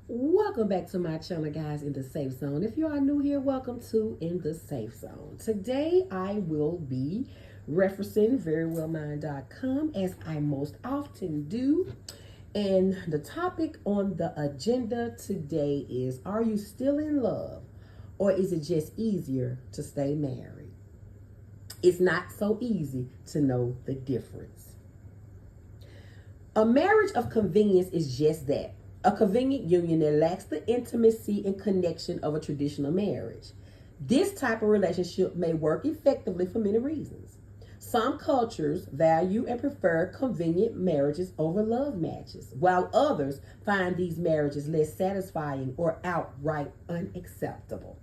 Welcome back to my channel, guys, in the Safe Zone. If you are new here, welcome to In the Safe Zone. Today, I will be referencing verywellmind.com as I most often do. And the topic on the agenda today is, are you still in love, or is it just easier to stay married? It's not so easy to know the difference. A marriage of convenience is just that, a convenient union that lacks the intimacy and connection of a traditional marriage. This type of relationship may work effectively for many reasons. Some cultures value and prefer convenient marriages over love matches, while others find these marriages less satisfying or outright unacceptable.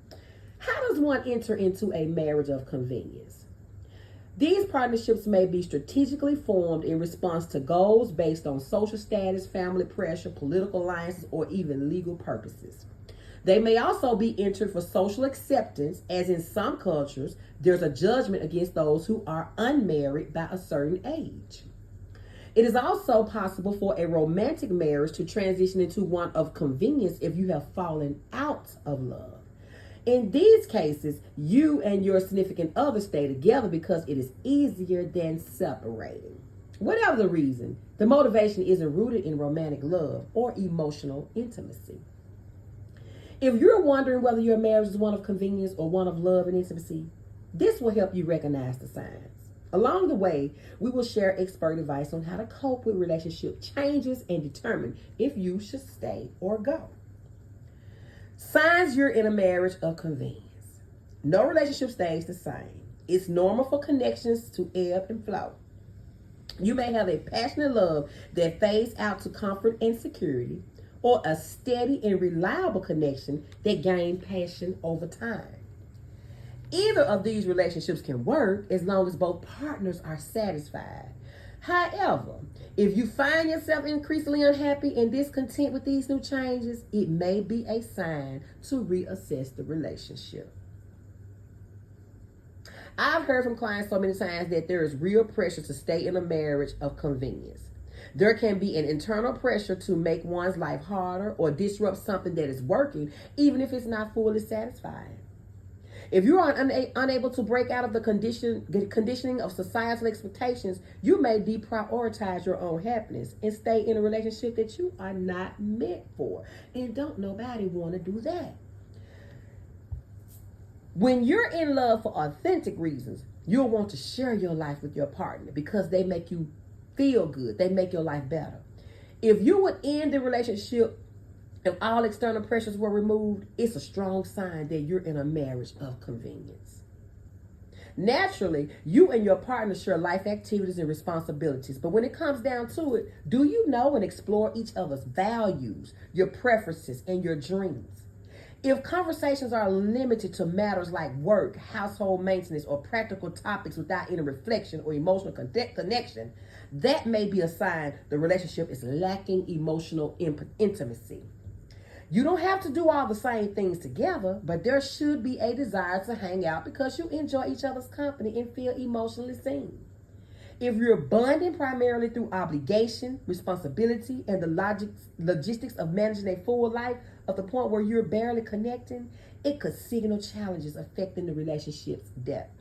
How does one enter into a marriage of convenience? These partnerships may be strategically formed in response to goals based on social status, family pressure, political alliances, or even legal purposes. They may also be entered for social acceptance, as in some cultures, there's a judgment against those who are unmarried by a certain age. It is also possible for a romantic marriage to transition into one of convenience if you have fallen out of love. In these cases, you and your significant other stay together because it is easier than separating. Whatever the reason, the motivation isn't rooted in romantic love or emotional intimacy. If you're wondering whether your marriage is one of convenience or one of love and intimacy, this will help you recognize the signs. Along the way, we will share expert advice on how to cope with relationship changes and determine if you should stay or go. Signs you're in a marriage of convenience. No relationship stays the same. It's normal for connections to ebb and flow. You may have a passionate love that fades out to comfort and security, or a steady and reliable connection that gains passion over time. Either of these relationships can work as long as both partners are satisfied. However, if you find yourself increasingly unhappy and discontent with these new changes, it may be a sign to reassess the relationship. I've heard from clients so many times that there is real pressure to stay in a marriage of convenience. There can be an internal pressure to make one's life harder or disrupt something that is working, even if it's not fully satisfying. If you are unable to break out of the conditioning of societal expectations, you may deprioritize your own happiness and stay in a relationship that you are not meant for. And don't nobody want to do that. When you're in love for authentic reasons, you'll want to share your life with your partner because they make you feel good. They make your life better. If you would end the relationship if all external pressures were removed, it's a strong sign that you're in a marriage of convenience. Naturally, you and your partner share life activities and responsibilities, but when it comes down to it, do you know and explore each other's values, your preferences, and your dreams? If conversations are limited to matters like work, household maintenance, or practical topics without any reflection or emotional connection, that may be a sign the relationship is lacking emotional intimacy. You don't have to do all the same things together, but there should be a desire to hang out because you enjoy each other's company and feel emotionally seen. If you're bonding primarily through obligation, responsibility, and the logistics of managing a full life of the point where you're barely connecting, it could signal challenges affecting the relationship's depth.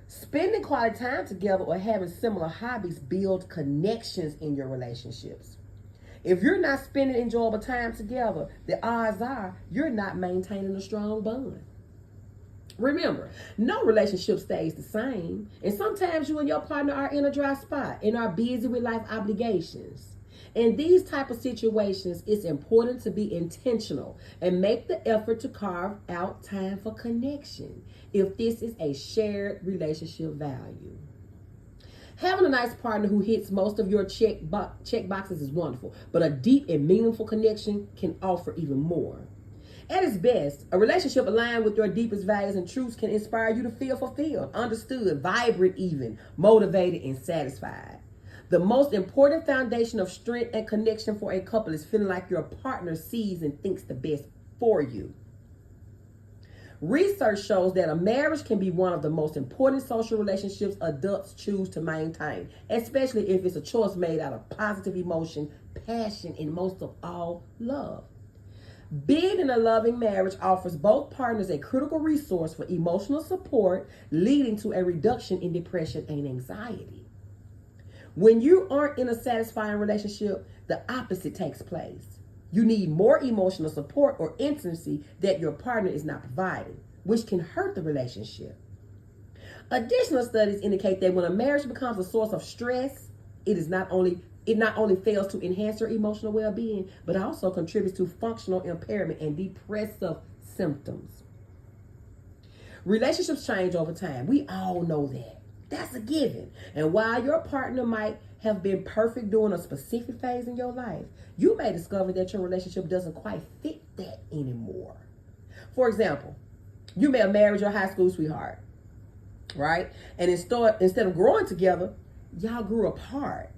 Spending quality time together or having similar hobbies build connections in your relationships. If you're not spending enjoyable time together, the odds are you're not maintaining a strong bond. Remember, no relationship stays the same, and sometimes you and your partner are in a dry spot and are busy with life obligations. In these type of situations, it's important to be intentional and make the effort to carve out time for connection if this is a shared relationship value. Having a nice partner who hits most of your check boxes is wonderful, but a deep and meaningful connection can offer even more. At its best, a relationship aligned with your deepest values and truths can inspire you to feel fulfilled, understood, vibrant even, motivated, and satisfied. The most important foundation of strength and connection for a couple is feeling like your partner sees and thinks the best for you. Research shows that a marriage can be one of the most important social relationships adults choose to maintain, especially if it's a choice made out of positive emotion, passion, and most of all, love. Being in a loving marriage offers both partners a critical resource for emotional support, leading to a reduction in depression and anxiety. When you aren't in a satisfying relationship, the opposite takes place. You need more emotional support or intimacy that your partner is not providing, which can hurt the relationship. Additional studies indicate that when a marriage becomes a source of stress, it not only fails to enhance your emotional well-being, but also contributes to functional impairment and depressive symptoms. Relationships change over time. We all know that. That's a given. And while your partner might have been perfect during a specific phase in your life, you may discover that your relationship doesn't quite fit that anymore. For example, you may have married your high school sweetheart, right? And instead of growing together, y'all grew apart.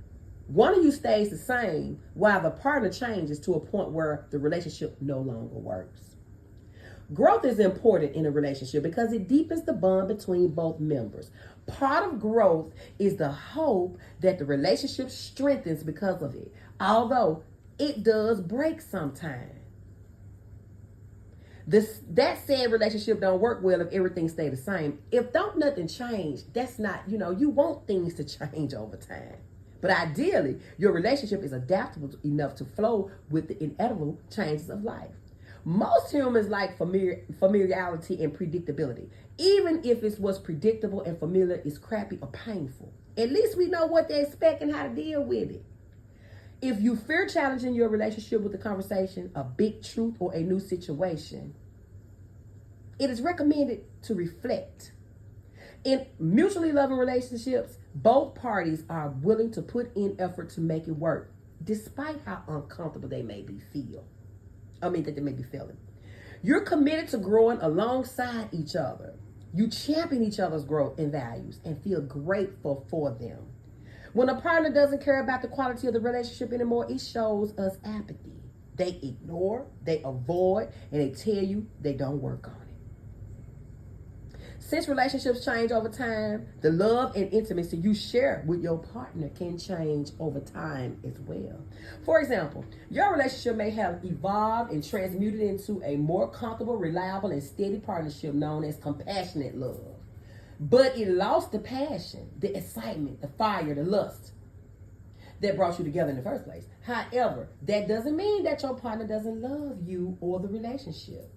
One of you stays the same while the partner changes to a point where the relationship no longer works. Growth is important in a relationship because it deepens the bond between both members. Part of growth is the hope that the relationship strengthens because of it, although it does break sometimes. That said, relationship don't work well if everything stay the same. If don't nothing change, that's not, you want things to change over time. But ideally, your relationship is adaptable enough to flow with the inevitable changes of life. Most humans like familiarity and predictability. Even if it's what's predictable and familiar is crappy or painful, at least we know what to expect and how to deal with it. If you fear challenging your relationship with a conversation, a big truth, or a new situation, it is recommended to reflect. In mutually loving relationships, both parties are willing to put in effort to make it work, despite how uncomfortable they may be feeling. You're committed to growing alongside each other. You champion each other's growth and values and feel grateful for them. When a partner doesn't care about the quality of the relationship anymore, it shows us apathy. They ignore, they avoid, and they tell you they don't work on it. Since relationships change over time, the love and intimacy you share with your partner can change over time as well. For example, your relationship may have evolved and transmuted into a more comfortable, reliable, and steady partnership known as compassionate love. But it lost the passion, the excitement, the fire, the lust that brought you together in the first place. However, that doesn't mean that your partner doesn't love you or the relationship.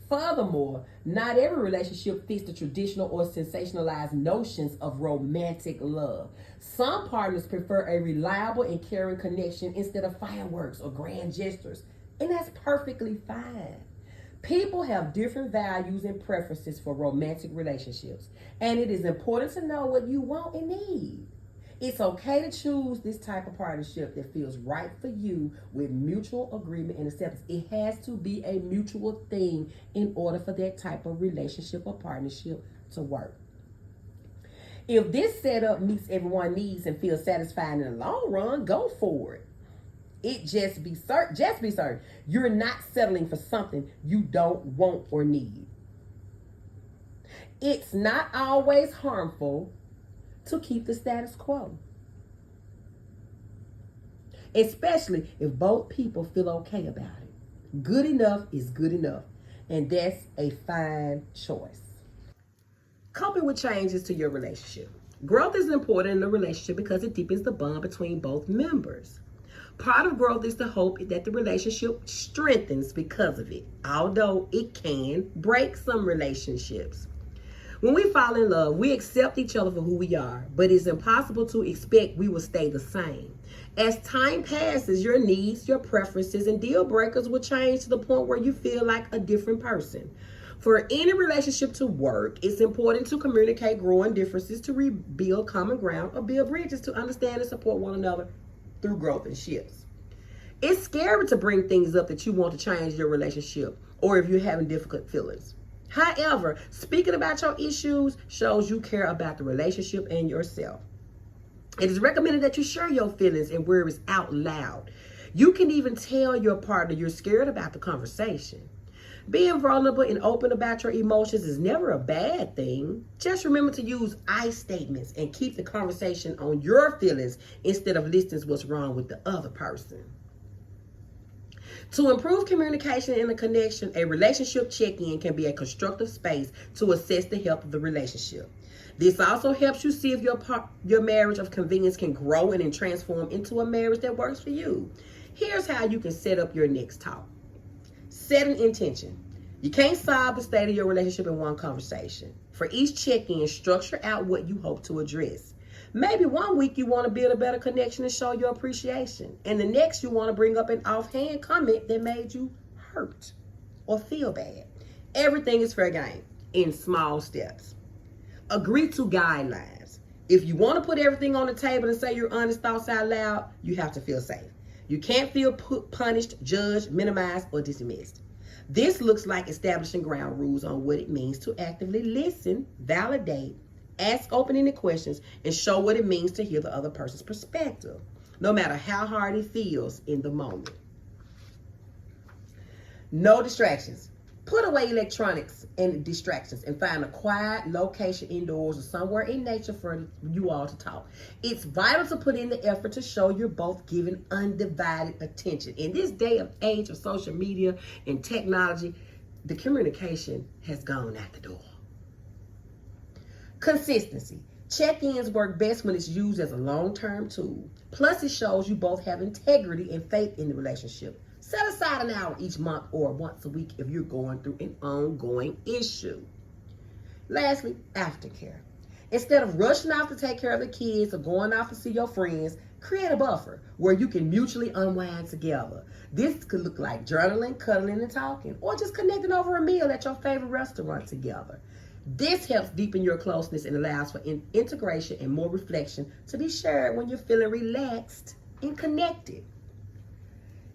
Furthermore, not every relationship fits the traditional or sensationalized notions of romantic love. Some partners prefer a reliable and caring connection instead of fireworks or grand gestures, and that's perfectly fine. People have different values and preferences for romantic relationships, and it is important to know what you want and need. It's okay to choose this type of partnership that feels right for you with mutual agreement and acceptance. It has to be a mutual thing in order for that type of relationship or partnership to work. If this setup meets everyone's needs and feels satisfying in the long run, go for it. Just be certain you're not settling for something you don't want or need. It's not always harmful to keep the status quo, especially if both people feel okay about it. Good enough is good enough, and that's a fine choice. Coping with changes to your relationship. Growth is important in a relationship because it deepens the bond between both members. Part of growth is the hope that the relationship strengthens because of it, although it can break some relationships. When we fall in love, we accept each other for who we are, but it's impossible to expect we will stay the same. As time passes, your needs, your preferences, and deal breakers will change to the point where you feel like a different person. For any relationship to work, it's important to communicate growing differences, to rebuild common ground, or build bridges to understand and support one another through growth and shifts. It's scary to bring things up that you want to change your relationship, or if you're having difficult feelings. However, speaking about your issues shows you care about the relationship and yourself. It is recommended that you share your feelings and worries out loud. You can even tell your partner you're scared about the conversation. Being vulnerable and open about your emotions is never a bad thing. Just remember to use I statements and keep the conversation on your feelings instead of listing what's wrong with the other person. To improve communication and a connection, a relationship check-in can be a constructive space to assess the health of the relationship. This also helps you see if your marriage of convenience can grow and then transform into a marriage that works for you. Here's how you can set up your next talk. Set an intention. You can't solve the state of your relationship in one conversation. For each check-in, structure out what you hope to address. Maybe one week you want to build a better connection and show your appreciation. And the next you want to bring up an offhand comment that made you hurt or feel bad. Everything is fair game in small steps. Agree to guidelines. If you want to put everything on the table and say your honest thoughts out loud, you have to feel safe. You can't feel punished, judged, minimized, or dismissed. This looks like establishing ground rules on what it means to actively listen, validate, ask open-ended questions, and show what it means to hear the other person's perspective, no matter how hard it feels in the moment. No distractions. Put away electronics and distractions and find a quiet location indoors or somewhere in nature for you all to talk. It's vital to put in the effort to show you're both giving undivided attention. In this day of age of social media and technology, the communication has gone out the door. Consistency. Check-ins work best when it's used as a long-term tool. Plus, it shows you both have integrity and faith in the relationship. Set aside an hour each month or once a week if you're going through an ongoing issue. Lastly, aftercare. Instead of rushing off to take care of the kids or going off to see your friends, create a buffer where you can mutually unwind together. This could look like journaling, cuddling, and talking, or just connecting over a meal at your favorite restaurant together. This helps deepen your closeness and allows for integration and more reflection to be shared when you're feeling relaxed and connected.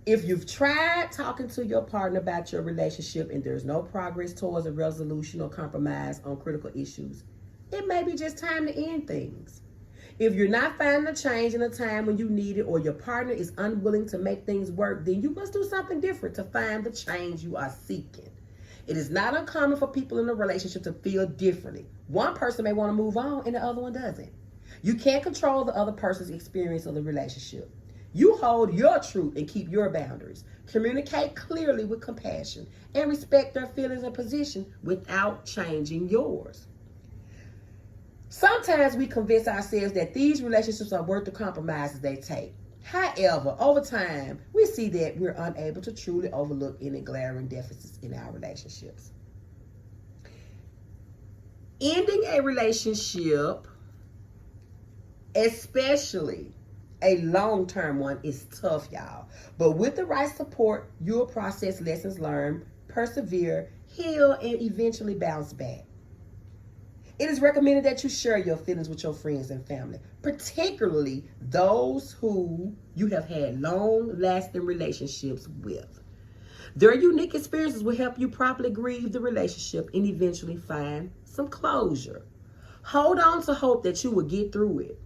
If you've tried talking to your partner about your relationship and there's no progress towards a resolution or compromise on critical issues, it may be just time to end things. If you're not finding a change in a time when you need it or your partner is unwilling to make things work, then you must do something different to find the change you are seeking. It is not uncommon for people in a relationship to feel differently. One person may want to move on and the other one doesn't. You can't control the other person's experience of the relationship. You hold your truth and keep your boundaries. Communicate clearly with compassion and respect their feelings and position without changing yours. Sometimes we convince ourselves that these relationships are worth the compromises they take. However, over time, we see that we're unable to truly overlook any glaring deficits in our relationships. Ending a relationship, especially a long-term one, is tough, y'all. But with the right support, you'll process lessons learned, persevere, heal, and eventually bounce back. It is recommended that you share your feelings with your friends and family, particularly those who you have had long-lasting relationships with. Their unique experiences will help you properly grieve the relationship and eventually find some closure. Hold on to hope that you will get through it,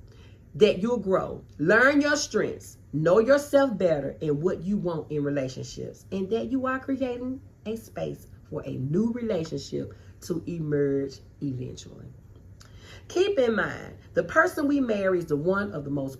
that you'll grow, learn your strengths, know yourself better and what you want in relationships, and that you are creating a space for a new relationship to emerge eventually. Keep in mind, the person we marry is one of the most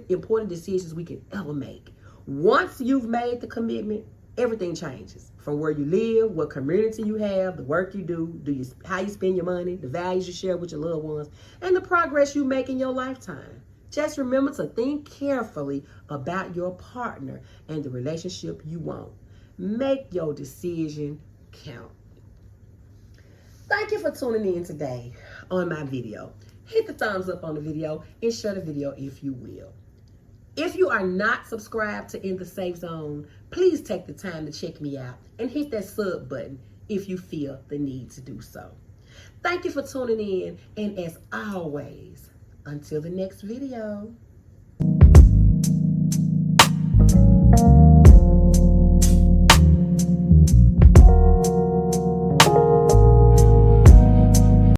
important decisions we can ever make. Once you've made the commitment, everything changes. From where you live, what community you have, the work you do, how you spend your money, the values you share with your loved ones, and the progress you make in your lifetime. Just remember to think carefully about your partner and the relationship you want. Make your decision count. Thank you for tuning in today on my video. Hit the thumbs up on the video and share the video if you will. If you are not subscribed to In the Safe Zone, please take the time to check me out and hit that sub button if you feel the need to do so. Thank you for tuning in, and as always, until the next video.